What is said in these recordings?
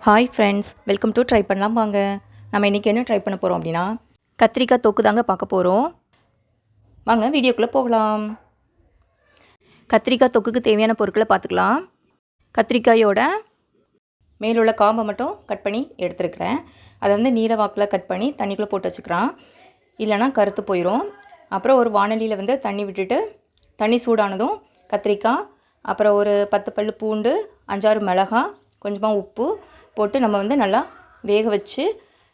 Hi friends, welcome to try பண்ணலாம் வாங்க. நம்ம இன்றைக்கி என்ன ட்ரை பண்ண போகிறோம் அப்படின்னா, கத்திரிக்காய் தொக்கு தாங்க பார்க்க போகிறோம். வாங்க வீடியோக்குள்ளே போகலாம். கத்திரிக்காய் தொக்குக்கு தேவையான பொருட்களை பார்த்துக்கலாம். கத்திரிக்காயோட மேலுள்ள காம்பை மட்டும் கட் பண்ணி எடுத்துருக்கிறேன். அதை வந்து நீல வாக்கில் கட் பண்ணி தண்ணிக்குள்ளே போட்டு வச்சுக்கிறான், இல்லைனா கருத்து போயிடும். அப்புறம் ஒரு வானலியில் வந்து தண்ணி விட்டுட்டு, தண்ணி சூடானதும் கத்திரிக்காய், அப்புறம் ஒரு 10 பல் பூண்டு, 5-6 மிளகாய், கொஞ்சமாக உப்பு போட்டு நம்ம வந்து நல்லா வேக வச்சு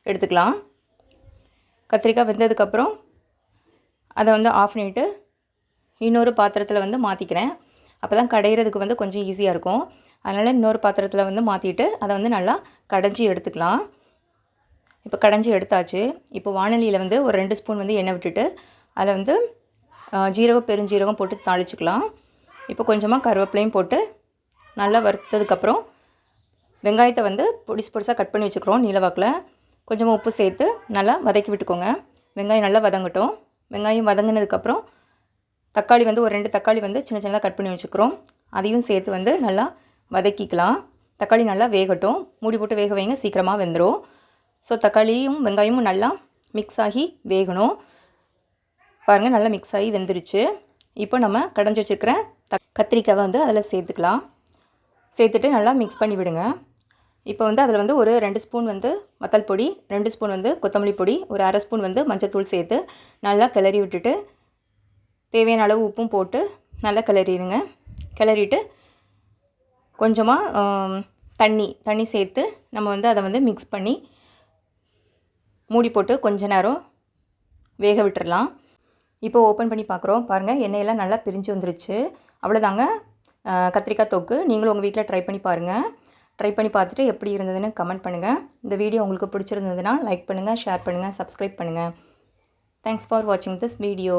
எடுத்துக்கலாம். கத்திரிக்காய் வெந்ததுக்கப்புறம் அதை வந்து ஆஃப் பண்ணிவிட்டு இன்னொரு பாத்திரத்தில் வந்து மாற்றிக்கிறேன். அப்போ தான் கடையிறதுக்கு வந்து கொஞ்சம் ஈஸியாக இருக்கும். அதனால் இன்னொரு பாத்திரத்தில் வந்து மாற்றிட்டு அதை வந்து நல்லா கடைஞ்சி எடுத்துக்கலாம். இப்போ கடைஞ்சி எடுத்தாச்சு. இப்போ வானலியில் வந்து ஒரு 2 ஸ்பூன் வந்து எண்ணெய் விட்டுட்டு அதில் வந்து ஜீரகம் பெருஞ்சீரகம் போட்டு தாளிச்சிக்கலாம். இப்போ கொஞ்சமாக கருவேப்பிலையும் போட்டு நல்லா வறுத்ததுக்கப்புறம் வெங்காயத்தை வந்து பொடிசாக கட் பண்ணி வச்சுக்கிறோம் நீலவாக்கில். கொஞ்சமாக உப்பு சேர்த்து நல்லா வதக்கி விட்டுக்கோங்க. வெங்காயம் நல்லா வதங்கட்டும். வெங்காயம் வதங்கினதுக்கப்புறம் தக்காளி வந்து ஒரு 2 தக்காளி வந்து சின்ன சின்னதாக கட் பண்ணி வச்சுக்கிறோம். அதையும் சேர்த்து வந்து நல்லா வதக்கிக்கலாம். தக்காளி நல்லா வேகட்டும். மூடி போட்டு வேக வைங்க, சீக்கிரமாக வெந்துடும். ஸோ தக்காளியும் வெங்காயமும் நல்லா மிக்ஸ் ஆகி வேகணும். பாருங்கள், நல்லா மிக்ஸ் ஆகி வெந்துருச்சு. இப்போ நம்ம கடைஞ்சி வச்சுக்கிற கத்திரிக்காவை வந்து அதில் சேர்த்துக்கலாம். சேர்த்துட்டு நல்லா மிக்ஸ் பண்ணி விடுங்க. இப்போ வந்து அதில் வந்து ஒரு 2 ஸ்பூன் வந்து வத்தல் பொடி, 2 ஸ்பூன் வந்து கொத்தமல்லி பொடி, ஒரு அரை ஸ்பூன் வந்து மஞ்சத்தூள் சேர்த்து நல்லா கிளறி விட்டுட்டு தேவையான அளவு உப்பும் போட்டு நல்லா கிளறிடுங்க. கிளறிட்டு கொஞ்சமாக தண்ணி சேர்த்து நம்ம வந்து அதை வந்து மிக்ஸ் பண்ணி மூடி போட்டு கொஞ்ச நேரம் வேக விட்டுறலாம். இப்போ ஓப்பன் பண்ணி பார்க்குறோம். பாருங்கள், எண்ணெயெல்லாம் நல்லா பிரிஞ்சு வந்துருச்சு. அவ்வளோதாங்க கத்திரிக்காய் தொக்கு. நீங்களும் உங்கள் வீட்டில் ட்ரை பண்ணி பாருங்கள். ட்ரை பண்ணி பார்த்துட்டு எப்படி இருந்ததுன்னு கமெண்ட் பண்ணுங்கள். இந்த வீடியோ உங்களுக்கு பிடிச்சிருந்ததுன்னா லைக் பண்ணுங்கள், ஷேர் பண்ணுங்கள், சப்ஸ்கிரைப் பண்ணுங்கள். தேங்க்ஸ் ஃபார் வாட்சிங் திஸ் வீடியோ.